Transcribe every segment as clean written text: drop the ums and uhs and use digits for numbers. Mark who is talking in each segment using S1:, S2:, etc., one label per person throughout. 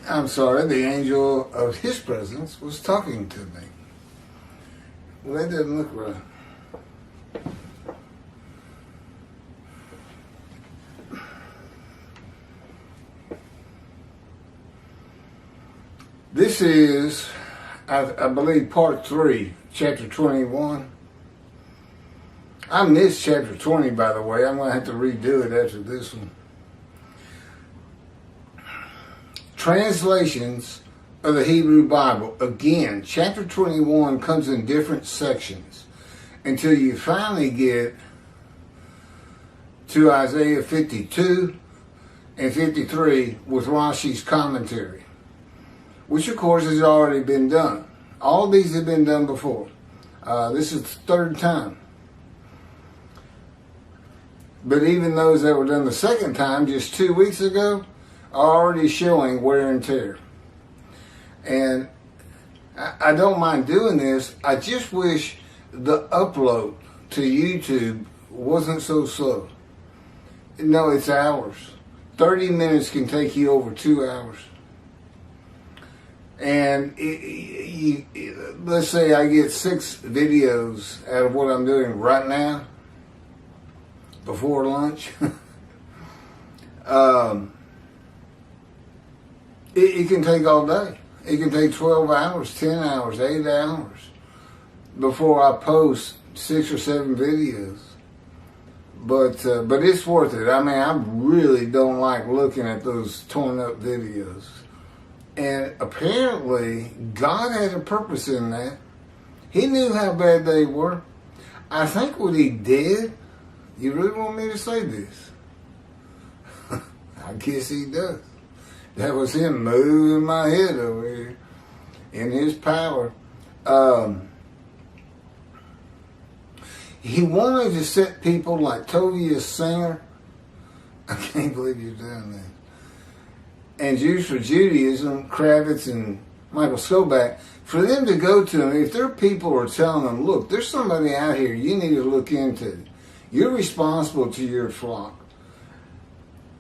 S1: I'm sorry, the angel of his presence was talking to me. Well, that doesn't look right. This is, I believe, part 3, chapter 21. I missed chapter 20, by the way. I'm going to have to redo it after this one. Translations of the Hebrew Bible. Again, chapter 21 comes in different sections until you finally get to Isaiah 52 and 53 with Rashi's commentary, which of course has already been done. All these have been done before. This is the third time. But even those that were done the second time, just 2 weeks ago, are already showing wear and tear. And I don't mind doing this. I just wish the upload to YouTube wasn't so slow. No, it's hours. 30 minutes can take you over 2 hours. And let's say I get 6 videos out of what I'm doing right now, before lunch. It can take all day. It can take 12 hours, 10 hours, 8 hours before I post 6 or 7 videos. But it's worth it. I mean, I really don't like looking at those torn up videos. And apparently, God had a purpose in that. He knew how bad they were. I think what he did, you really want me to say this? I guess he does. That was him moving my head over here in his power. He wanted to set people like Tovia Singer. I can't believe you've done that. And Jews for Judaism, Kravitz and Michael Skobac, for them to go to him, if their people are telling them, look, there's somebody out here you need to look into. You're responsible to your flock.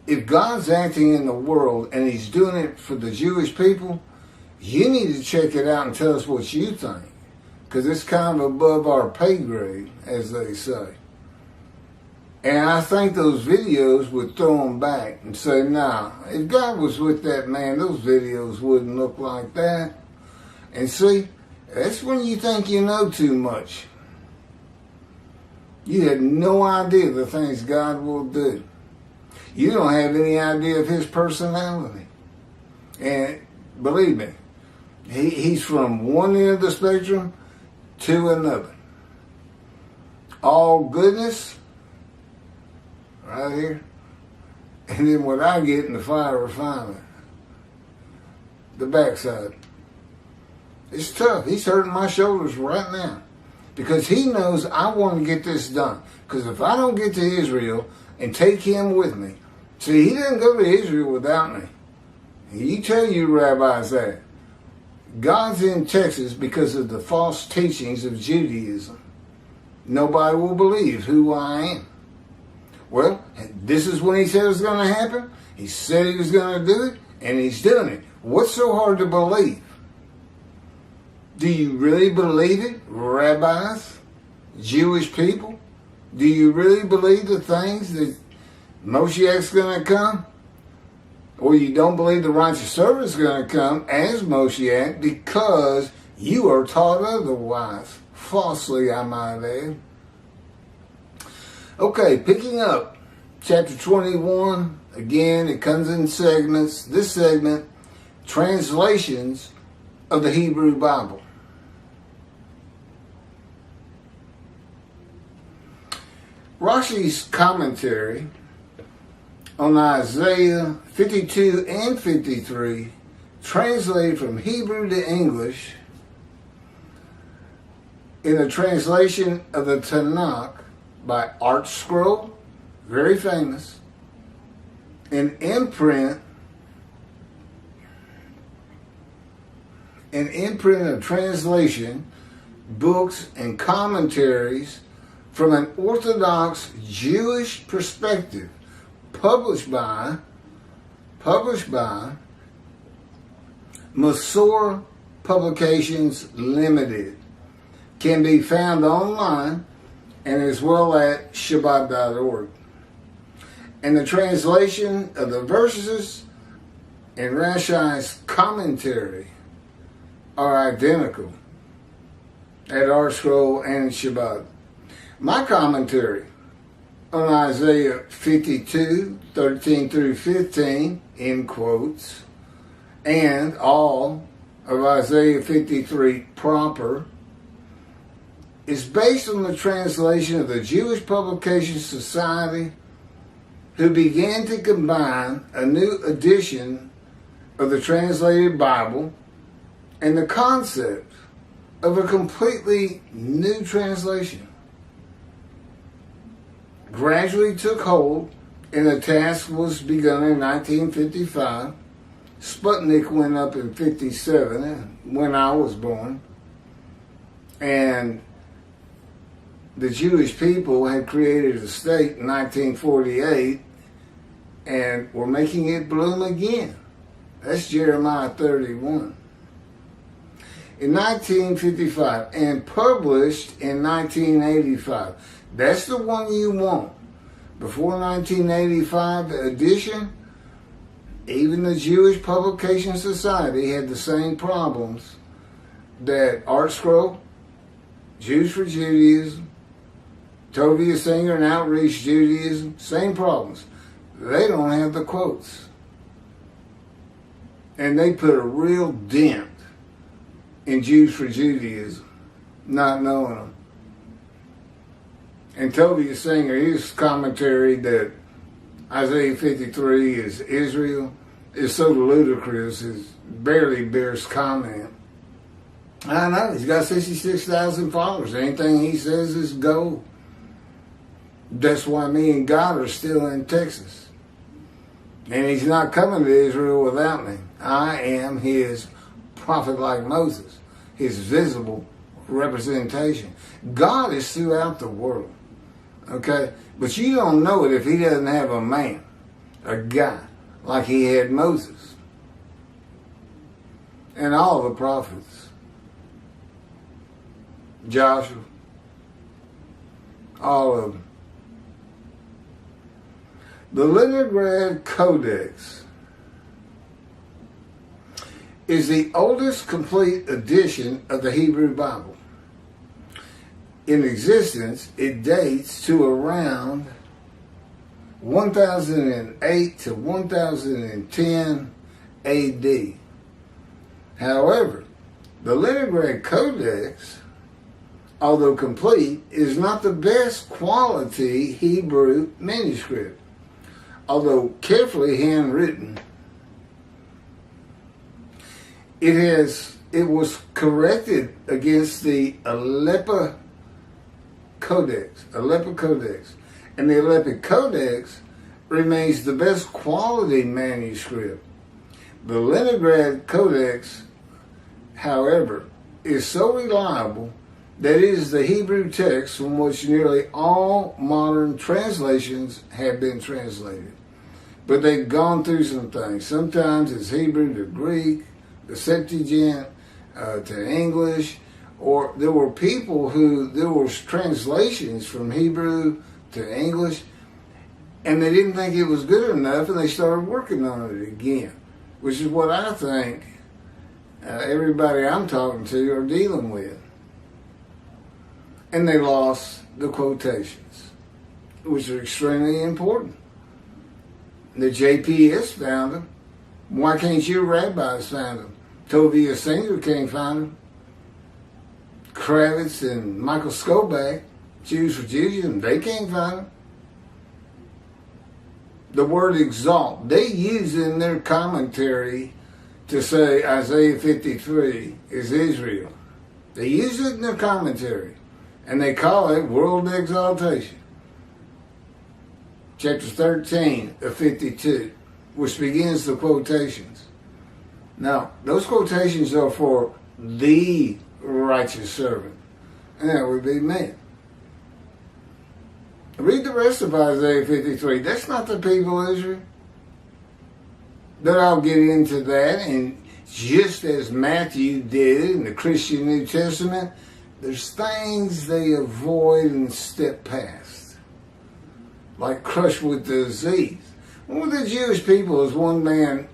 S1: If God's acting in the world and he's doing it for the Jewish people, you need to check it out and tell us what you think. Because it's kind of above our pay grade, as they say. And I think those videos would throw them back and say, nah, if God was with that man, those videos wouldn't look like that. And see, that's when you think you know too much. You have no idea the things God will do. You don't have any idea of his personality. And believe me, he's from one end of the spectrum to another. All goodness, right here. And then what I get in the fire refinement, the backside. It's tough. He's hurting my shoulders right now. Because he knows I want to get this done. Because if I don't get to Israel and take him with me, see, he didn't go to Israel without me. You tell you rabbis that. God's in Texas because of the false teachings of Judaism. Nobody will believe who I am. Well, this is when he said it was going to happen. He said he was going to do it, and he's doing it. What's so hard to believe? Do you really believe it, rabbis, Jewish people? Do you really believe the things that Moshiach's going to come? Or you don't believe the righteous servant is going to come as Moshiach because you are taught otherwise. Falsely, I might add. Okay, picking up chapter 21. Again, it comes in segments. This segment, translations of the Hebrew Bible. Rashi's commentary on Isaiah 52 and 53, translated from Hebrew to English in a translation of the Tanakh by Art Scroll, very famous, an imprint of translation, books, and commentaries from an Orthodox Jewish perspective, published by Masor Publications Limited, can be found online and as well at Shabbat.org. And the translation of the verses in Rashi's commentary are identical at our scroll and Shabbat. My commentary on Isaiah 52, 13 through 15, in quotes, and all of Isaiah 53 proper, is based on the translation of the Jewish Publication Society, who began to combine a new edition of the translated Bible and the concept of a completely new translation. Gradually took hold, and the task was begun in 1955. Sputnik went up in 57, when I was born, and the Jewish people had created a state in 1948 and were making it bloom again. That's Jeremiah 31. In 1955 and published in 1985. That's the one you want. Before 1985 edition, even the Jewish Publication Society had the same problems that Art Scroll, Jews for Judaism, Tovia Singer and Outreach Judaism, same problems. They don't have the quotes. And they put a real dent in Jews for Judaism, not knowing them. And Tovia Singer, his commentary that Isaiah 53 is Israel is so ludicrous, it barely bears comment. I know, he's got 66,000 followers. Anything he says is gold. That's why me and God are still in Texas. And he's not coming to Israel without me. I am his prophet like Moses, his visible representation. God is throughout the world. Okay? But you don't know it if he doesn't have a man, a guy, like he had Moses. And all the prophets. Joshua. All of them. The Leningrad Codex is the oldest complete edition of the Hebrew Bible. In existence, it dates to around 1008 to 1010 AD. However, the Leningrad Codex, although complete, is not the best quality Hebrew manuscript. Although carefully handwritten, it was corrected against the Aleppo Codex. And the Aleppo Codex remains the best quality manuscript. The Leningrad Codex, however, is so reliable that it is the Hebrew text from which nearly all modern translations have been translated. But they've gone through some things. Sometimes it's Hebrew to Greek, the Septuagint to English, or there were people there were translations from Hebrew to English, and they didn't think it was good enough, and they started working on it again, which is what I think everybody I'm talking to are dealing with. And they lost the quotations, which are extremely important. The JPS found them. Why can't your rabbis find them? Tovia Singer can't find them. Kravitz and Michael Skobac, Jews for Judaism, they can't find them. The word exalt, they use in their commentary to say Isaiah 53 is Israel. They use it in their commentary, and they call it world exaltation. Chapter 13 of 52, which begins the quotations. Now, those quotations are for the righteous servant, and that would be me. Read the rest of Isaiah 53. That's not the people of Israel. But I'll get into that. And just as Matthew did in the Christian New Testament, there's things they avoid and step past, like crushed with disease. Well, the Jewish people is one man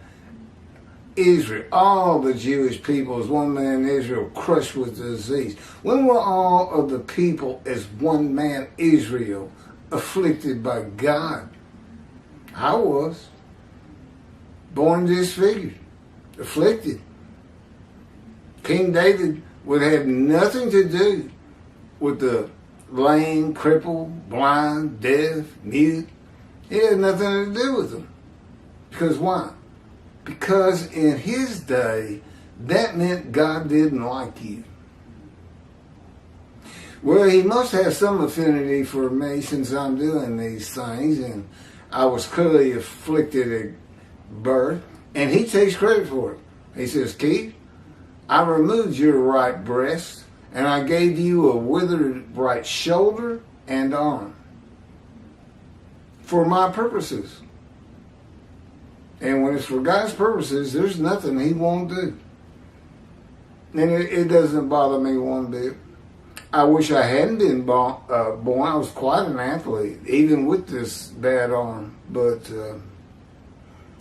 S1: Israel. All the Jewish people is one man Israel crushed with disease. When were all of the people as one man Israel afflicted by God? I was. Born disfigured, afflicted. King David would have nothing to do with the lame, crippled, blind, deaf, mute. He had nothing to do with them. Because why? Because in his day, that meant God didn't like you. Well, he must have some affinity for me since I'm doing these things, and I was clearly afflicted at birth, and he takes credit for it. He says, Keith, I removed your right breast, and I gave you a withered right shoulder and arm for my purposes. And when it's for God's purposes, there's nothing he won't do. And it doesn't bother me one bit. I wish I hadn't been born. I was quite an athlete, even with this bad arm. But,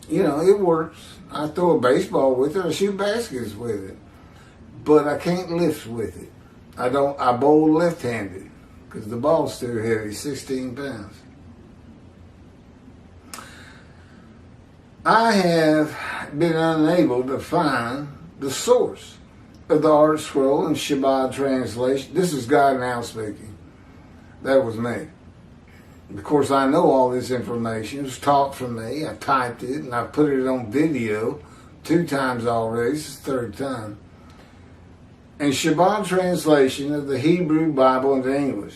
S1: it works. I throw a baseball with it. I shoot baskets with it. But I can't lift with it. I bowl left-handed because the ball's too heavy, 16 pounds. I have been unable to find the source of the Art Scroll and Shabbat translation. This is God now speaking. That was me. Of course, I know all this information. It was taught from me. I typed it and I put it on video 2 times already. This is the 3rd time. And Shabbat translation of the Hebrew Bible into English.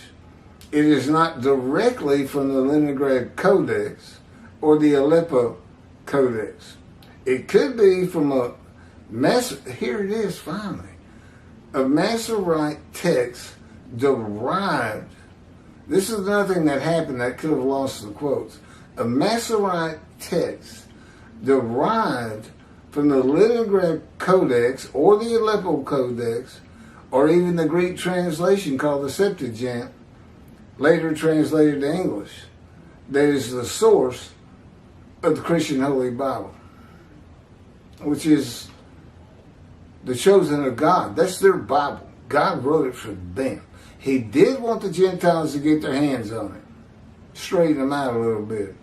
S1: It is not directly from the Leningrad Codex or the Aleppo Codex. It could be from here it is finally, a Masorite text derived. This is nothing that happened that could have lost the quotes. A Masorite text derived from the Leningrad Codex or the Aleppo Codex or even the Greek translation called the Septuagint, later translated to English, that is the source of the Christian Holy Bible, which is the chosen of God. That's their Bible. God wrote it for them. He did want the Gentiles to get their hands on it, straighten them out a little bit.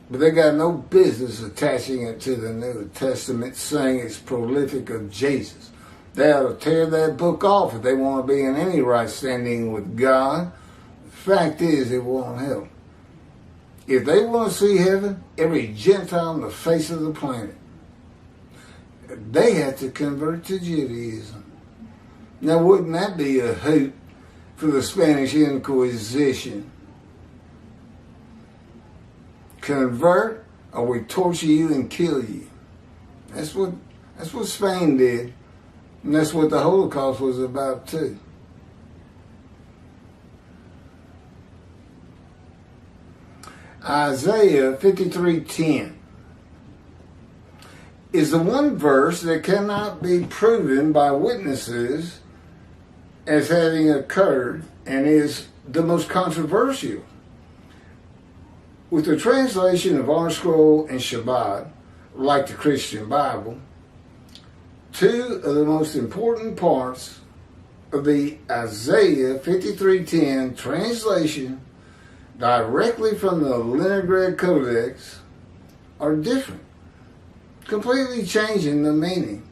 S1: But they got no business attaching it to the New Testament, saying it's prolific of Jesus. They ought to tear that book off if they want to be in any right standing with God. The fact is, it won't help. If they want to see heaven, every Gentile on the face of the planet, they have to convert to Judaism. Now, wouldn't that be a hoot for the Spanish Inquisition? Convert, or we torture you and kill you. That's what Spain did, and that's what the Holocaust was about too. Isaiah 53:10 is the one verse that cannot be proven by witnesses as having occurred and is the most controversial. With the translation of our scroll and Shabbat, like the Christian Bible, 2 of the most important parts of the Isaiah 53:10 translation directly from the Leningrad Codex are different, completely changing the meaning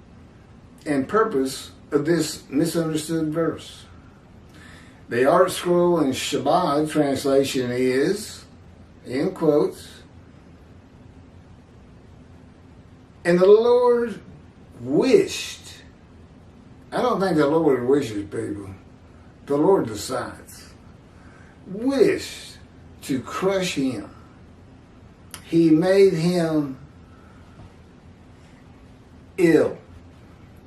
S1: and purpose of this misunderstood verse. The Art Scroll and Shabbat translation is, in quotes, and the Lord wished. I don't think the Lord wishes, people. The Lord decides. Wished to crush him. He made him ill.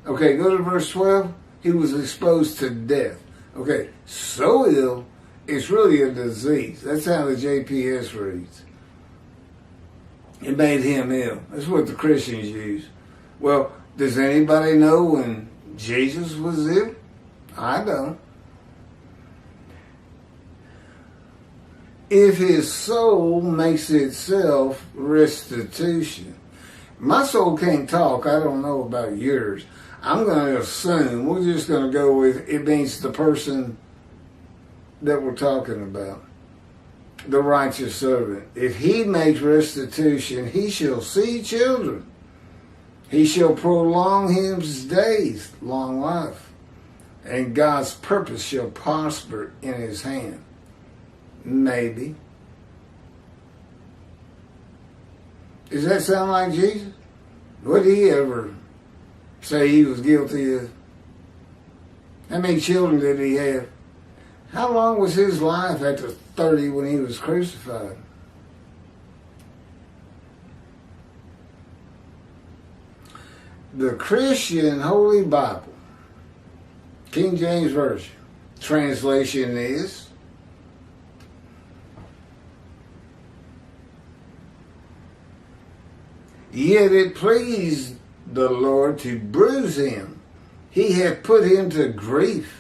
S1: Okay, go to verse 12. He was exposed to death. Okay, so ill it's really a disease. That's how the JPS reads. It made him ill. That's what the Christians use. Well, does anybody know when Jesus was ill? I don't. If his soul makes itself restitution. My soul can't talk. I don't know about yours. I'm going to assume, we're just going to go with, it means the person that we're talking about. The righteous servant. If he makes restitution, he shall see children. He shall prolong his days, long life. And God's purpose shall prosper in his hand. Maybe. Does that sound like Jesus? What did he ever say he was guilty of? How many children did he have? How long was his life after 30 when he was crucified? The Christian Holy Bible, King James Version, translation is, yet it pleased the Lord to bruise him. He hath put him to grief.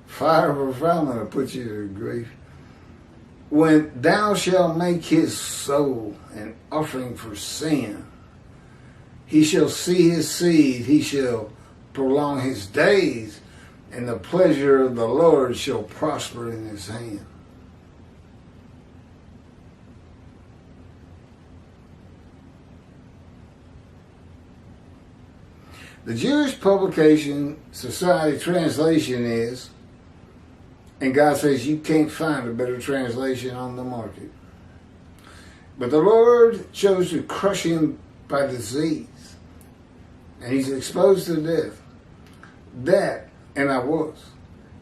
S1: Fire of refinement will put you to grief. When thou shalt make his soul an offering for sin, he shall see his seed, he shall prolong his days, and the pleasure of the Lord shall prosper in his hand. The Jewish Publication Society translation is, and God says you can't find a better translation on the market. But the Lord chose to crush him by disease, and he's exposed to death. That, and I was,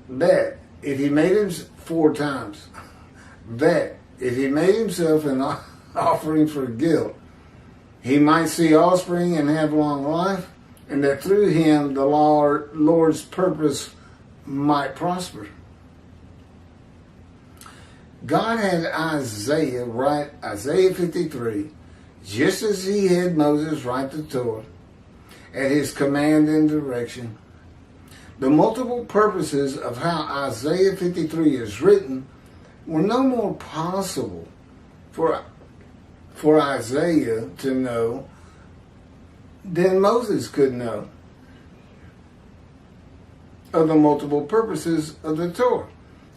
S1: that if he made him 4 times, that if he made himself an offering for guilt, he might see offspring and have long life, and that through him the Lord's purpose might prosper. God had Isaiah write Isaiah 53, just as he had Moses write the Torah, at his command and direction. The multiple purposes of how Isaiah 53 is written were no more possible for Isaiah to know than Moses could know of the multiple purposes of the Torah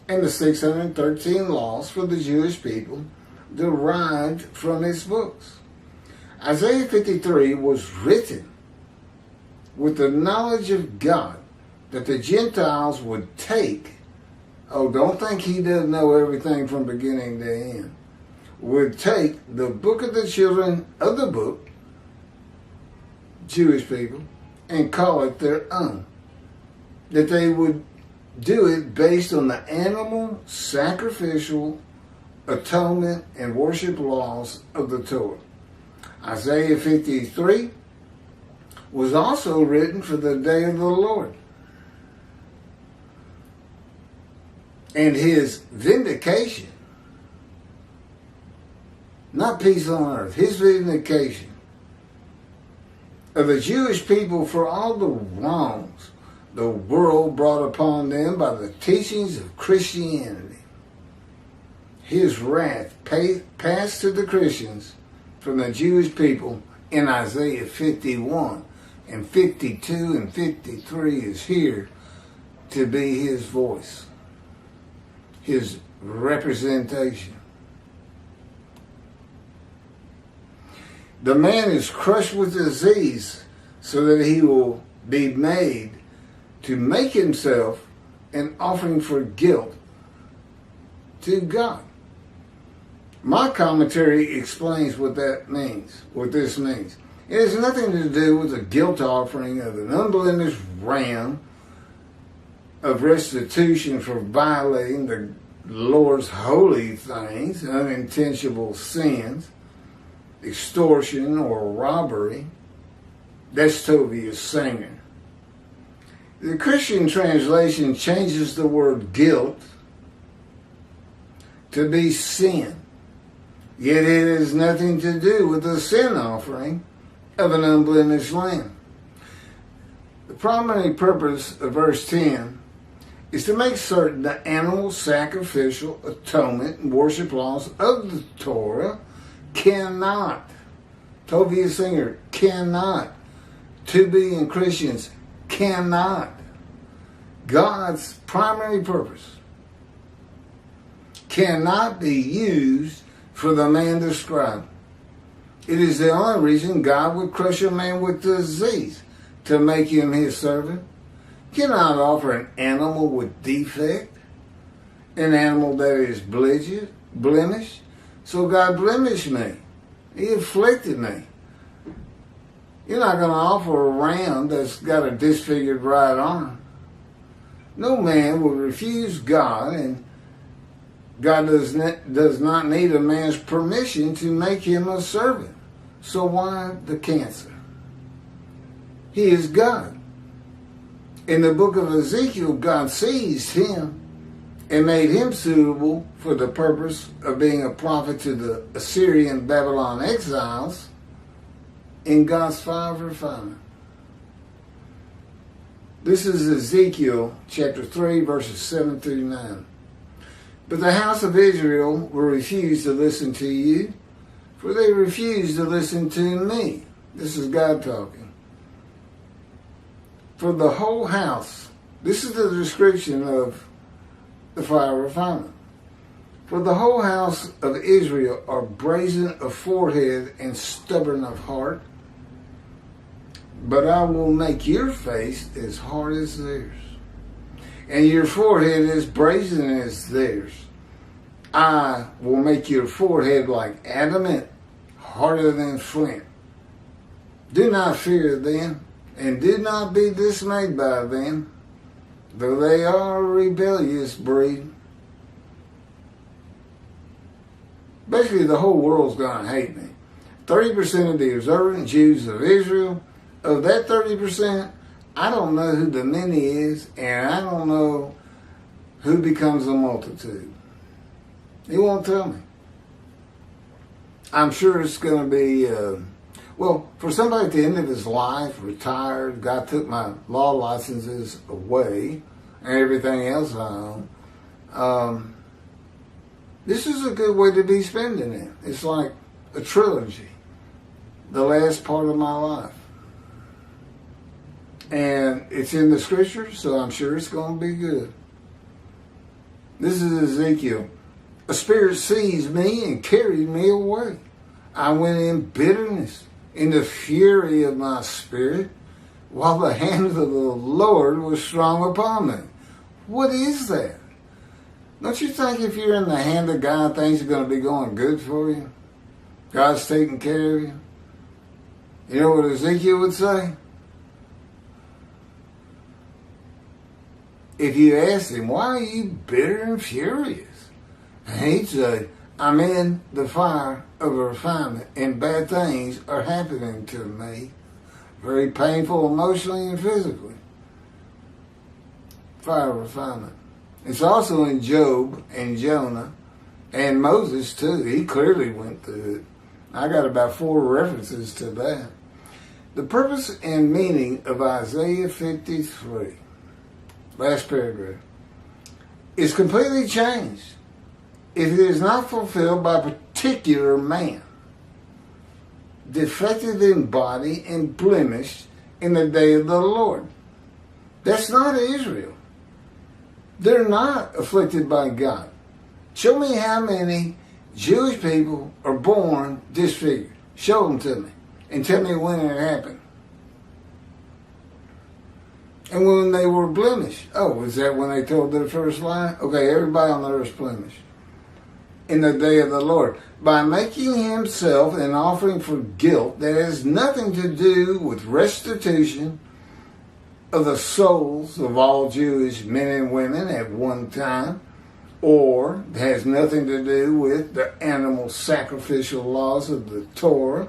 S1: and the 613 laws for the Jewish people derived from its books. Isaiah 53 was written with the knowledge of God that the Gentiles would take. Oh, don't think he doesn't know everything from beginning to end. Would take the book of the children of the book, Jewish people, and call it their own. That they would do it based on the animal, sacrificial, atonement, and worship laws of the Torah. Isaiah 53 was also written for the day of the Lord. And his vindication, not peace on earth, his vindication of the Jewish people for all the wrongs the world brought upon them by the teachings of Christianity. His wrath passed to the Christians from the Jewish people in Isaiah 51, and 52 and 53 is here to be his voice, his representation. The man is crushed with disease so that he will be made to make himself an offering for guilt to God. My commentary explains what that means, what this means. It has nothing to do with a guilt offering of an unblemished ram of restitution for violating the Lord's holy things, unintentional sins, extortion or robbery. That's Tobias Singer. The Christian translation changes the word guilt to be sin. Yet it has nothing to do with the sin offering of an unblemished lamb. The primary purpose of verse 10 is to make certain the animal sacrificial atonement and worship laws of the Torah cannot, Tovia Singer, cannot, to-be and Christians cannot. God's primary purpose cannot be used for the man described. It is the only reason God would crush a man with disease, to make him his servant. He cannot offer an animal with defect, an animal that is blemished. So God blemished me. He afflicted me. You're not going to offer a ram that's got a disfigured right arm. No man will refuse God, and God does not need a man's permission to make him a servant. So why the cancer? He is God. In the book of Ezekiel, God seized him and made him suitable for the purpose of being a prophet to the Assyrian Babylon exiles in God's fire of refinement. This is Ezekiel chapter 3, verses 7 through 9. But the house of Israel will refuse to listen to you, for they refuse to listen to me. This is God talking. For the whole house, this is the description of the fire of refinement. For the whole house of Israel are brazen of forehead and stubborn of heart, but I will make your face as hard as theirs, and your forehead as brazen as theirs. I will make your forehead like adamant, harder than flint. Do not fear them, and do not be dismayed by them, though they are a rebellious breed. Basically, the whole world's going to hate me. 30% of the observant Jews of Israel, of that 30%, I don't know who the many is, and I don't know who becomes a multitude. He won't tell me. I'm sure it's going to be, for somebody at the end of his life, retired, God took my law licenses away, and everything else I own, this is a good way to be spending it. It's like a trilogy, the last part of my life. And it's in the scriptures, so I'm sure it's going to be good. This is Ezekiel. A spirit seized me and carried me away. I went in bitterness, in the fury of my spirit, while the hand of the Lord was strong upon me. What is that? Don't you think if you're in the hand of God, things are going to be going good for you? God's taking care of you. You know what Ezekiel would say? If you asked him, why are you bitter and furious? And he'd say, I'm in the fire of refinement, and bad things are happening to me. Very painful emotionally and physically. Fire of refinement. It's also in Job and Jonah and Moses too. He clearly went through it. I got about 4 references to that. The purpose and meaning of Isaiah 53, last paragraph, is completely changed if it is not fulfilled by a particular man, defective in body and blemished in the day of the Lord. That's not Israel. They're not afflicted by God. Show me how many Jewish people are born disfigured. Show them to me. And tell me when it happened. And when they were blemished. Oh, was that when they told their first lie? Okay, everybody on the earth is blemished. In the day of the Lord. By making himself an offering for guilt that has nothing to do with restitution of the souls of all Jewish men and women at one time, or has nothing to do with the animal sacrificial laws of the Torah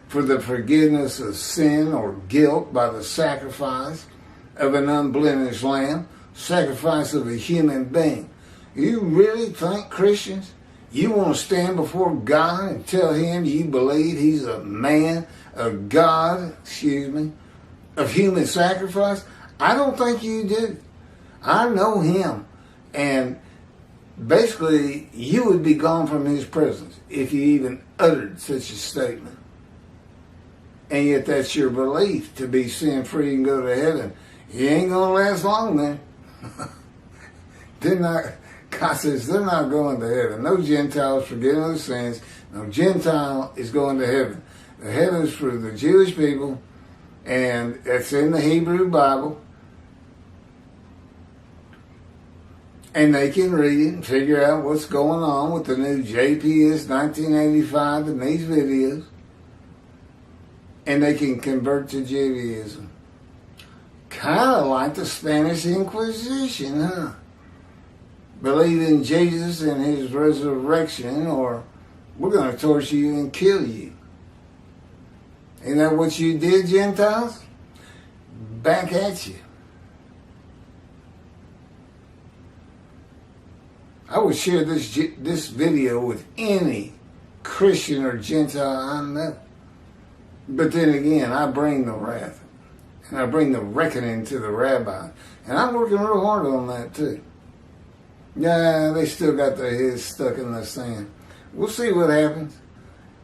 S1: for the forgiveness of sin or guilt by the sacrifice of an unblemished lamb, sacrifice of a human being. You really think, Christians, you want to stand before God and tell him you believe he's a man of God, of human sacrifice? I don't think you do. I know him. And basically, you would be gone from his presence if you even uttered such a statement. And yet that's your belief, to be sin-free and go to heaven. You ain't going to last long then. God says they're not going to heaven. No Gentiles forgetting their sins. No Gentile is going to heaven. The heaven is for the Jewish people, and that's in the Hebrew Bible. And they can read it and figure out what's going on with the new JPS 1985 and these videos. And they can convert to Judaism. Kind of like the Spanish Inquisition, huh? Believe in Jesus and his resurrection, or we're going to torture you and kill you. Isn't that what you did, Gentiles? Back at you. I would share this video with any Christian or Gentile I know. But then again, I bring the wrath. And I bring the reckoning to the rabbi. And I'm working real hard on that too. Yeah, they still got their heads stuck in the sand. We'll see what happens.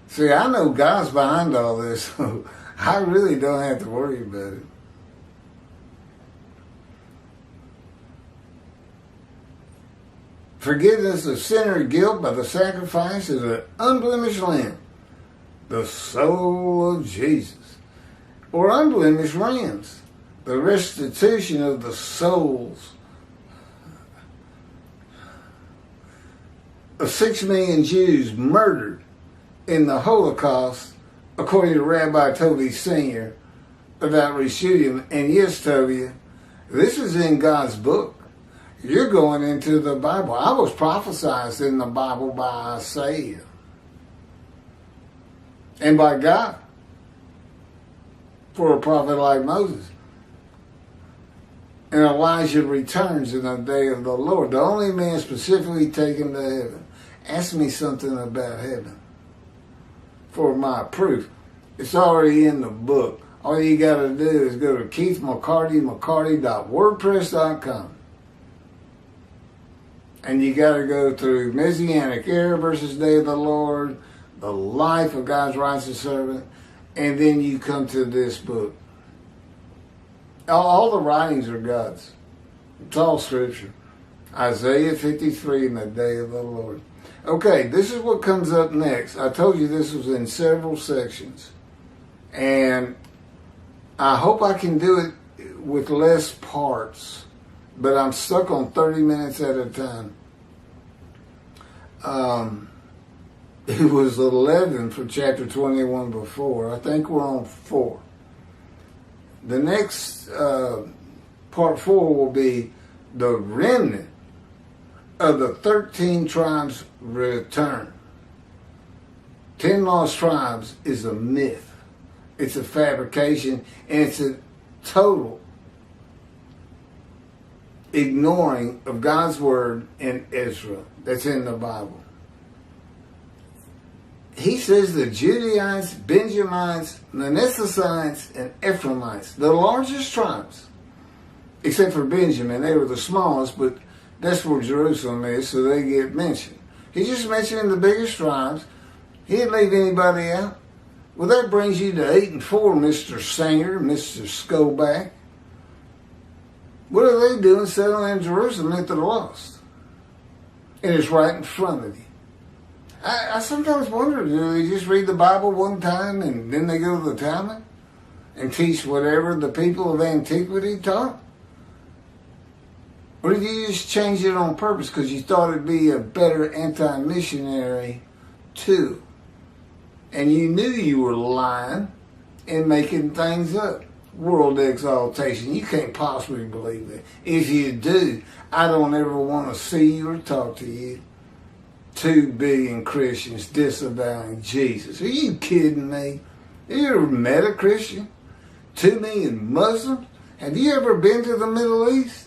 S1: See, I know God's behind all this, so I really don't have to worry about it. Forgiveness of sin or guilt by the sacrifice of an unblemished lamb, the soul of Jesus. Or unblemished rams, the restitution of the souls of 6 million Jews murdered in the Holocaust, according to Rabbi Toby Sr. about Rishudim. And yes, Toby, this is in God's book. You're going into the Bible. I was prophesied in the Bible by Isaiah and by God for a prophet like Moses. And Elijah returns in the day of the Lord, the only man specifically taken to heaven. Ask me something about heaven for my proof. It's already in the book. All you got to do is go to keithmccarty.wordpress.com. And you got to go through Messianic Era versus Day of the Lord, the life of God's righteous servant, and then you come to this book. All the writings are God's. It's all Scripture. Isaiah 53 and the day of the Lord. Okay, this is what comes up next. I told you this was in several sections. And I hope I can do it with less parts. But I'm stuck on 30 minutes at a time. It was 11 for chapter 21 before. I think we're on 4. The next part 4 will be the remnant of the 13 tribes return. 10 lost tribes is a myth. It's a fabrication, and it's a total ignoring of God's word in Israel that's in the Bible. He says the Judaites, Benjamites, Manassesites, and Ephraimites, the largest tribes, except for Benjamin, they were the smallest, but that's where Jerusalem is, so they get mentioned. He just mentioned the biggest tribes. He didn't leave anybody out. Well, that brings you to 8 and 4, Mr. Singer, Mr. Skoback. What are they doing settling in Jerusalem if they're lost? And it's right in front of you. I sometimes wonder, do they just read the Bible one time and then they go to the Talmud and teach whatever the people of antiquity taught? Or did you just change it on purpose because you thought it'd be a better anti-missionary tool? And you knew you were lying and making things up. World exaltation. You can't possibly believe that. If you do, I don't ever want to see you or talk to you. 2 billion Christians disavowing Jesus. Are you kidding me? You ever met a Christian? 2 million Muslims? Have you ever been to the Middle East?